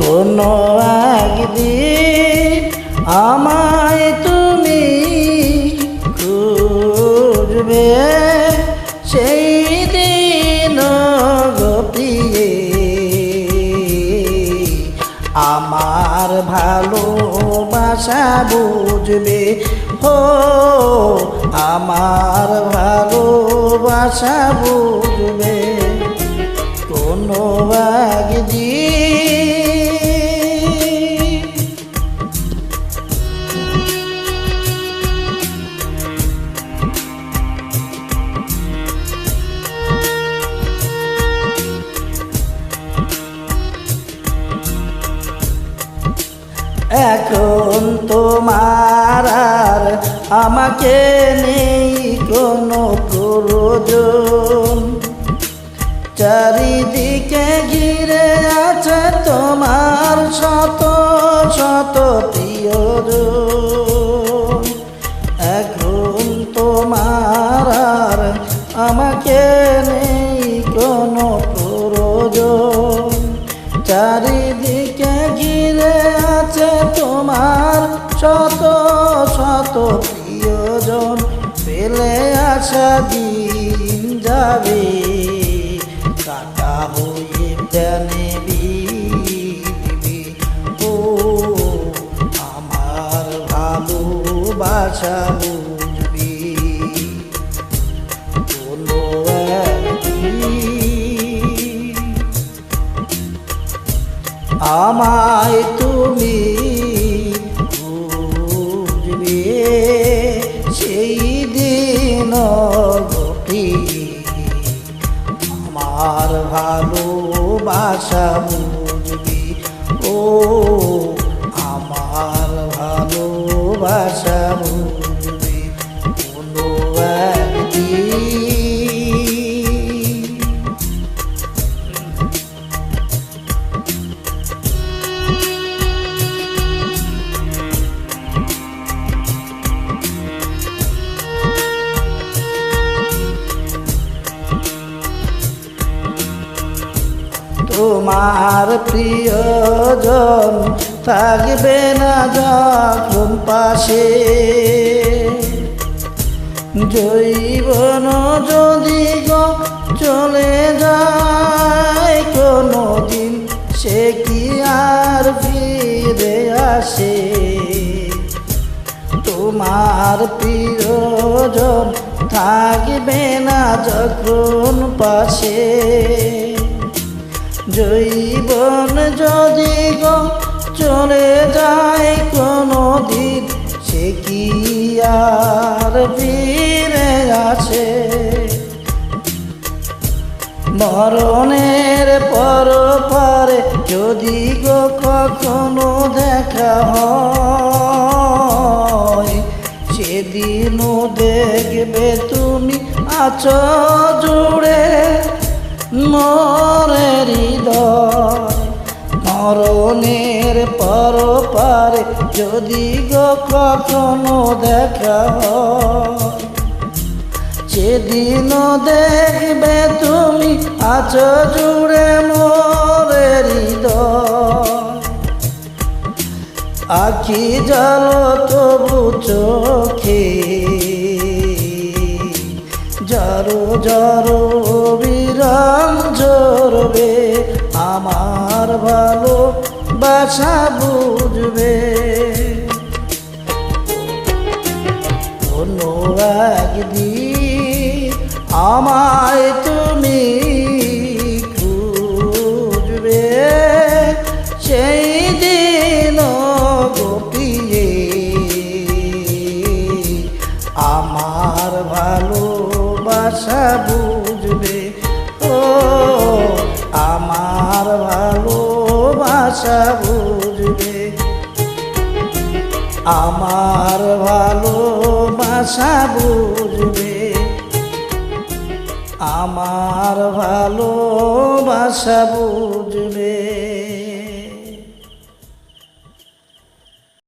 কোনো একদিন আমায় তুমি খুঁজবে, সেই দিন গপিয়ে আমার ভালোবাসা বুঝবে। হো আমার ভালোবাসা বুঝবে কোনো একদিন। এখন তোমার আর আমাকে নেই কোনো প্রয়োজন, চারিদিকে ঘিরে আছে তোমার শত শত প্রিয়জন। এখন তোমার আর আমাকে নেই কোনো প্রয়োজন, চারিদিকে ঘিরে আছে তোমার শত শত প্রিয়জন। ফেলে আসা দিন যাবে কাটা হয়ে প্রাণে বিধবে। ও আমার ভালোবাসা বুঝবে কোনো একদিন। আমায় তুমি বুঝবে, সেই দিন গপিয়ে আমার ভালোবাসা বুঝবে। ও আমার ভালোবাসা বুঝবে কোনো একদিন। তোমার প্রিয়জন থাকবে না যখন পাশে, জীবন যদি গো চলে যায় কোনো দিন, সে কি আর ফিরে আসে? তোমার প্রিয়জন থাকবে না যখন পাশে, জীবন যদি গো চলে যায় কোনো দিন, সে কি আর ফিরে আসে? মরণের পর পারে যদি গো কখনো দেখা হয়, সেদিনও দেখবে তুমি আছো জুড়ে মোরে হৃদয়। মরণের পর পারে যদি গো কখনো দেখা হয়, সেদিনও দেখবে তুমি আছো জুড়ে মোরে হৃদয়। আখি জল তবু চোখে জরো জরো বিরাম ঝরবে, আমার ভালোবাসা বুঝবে কোনো একদিন। আমায় তুমি খুঁজবে, সেই দিন গপিয়ে আমার ভালোবাসা বুঝবে। ও আমার ভালোবাসা বুঝবে। আমার ভালোবাসা বুঝবে, আমার ভালোবাসা বুঝবে।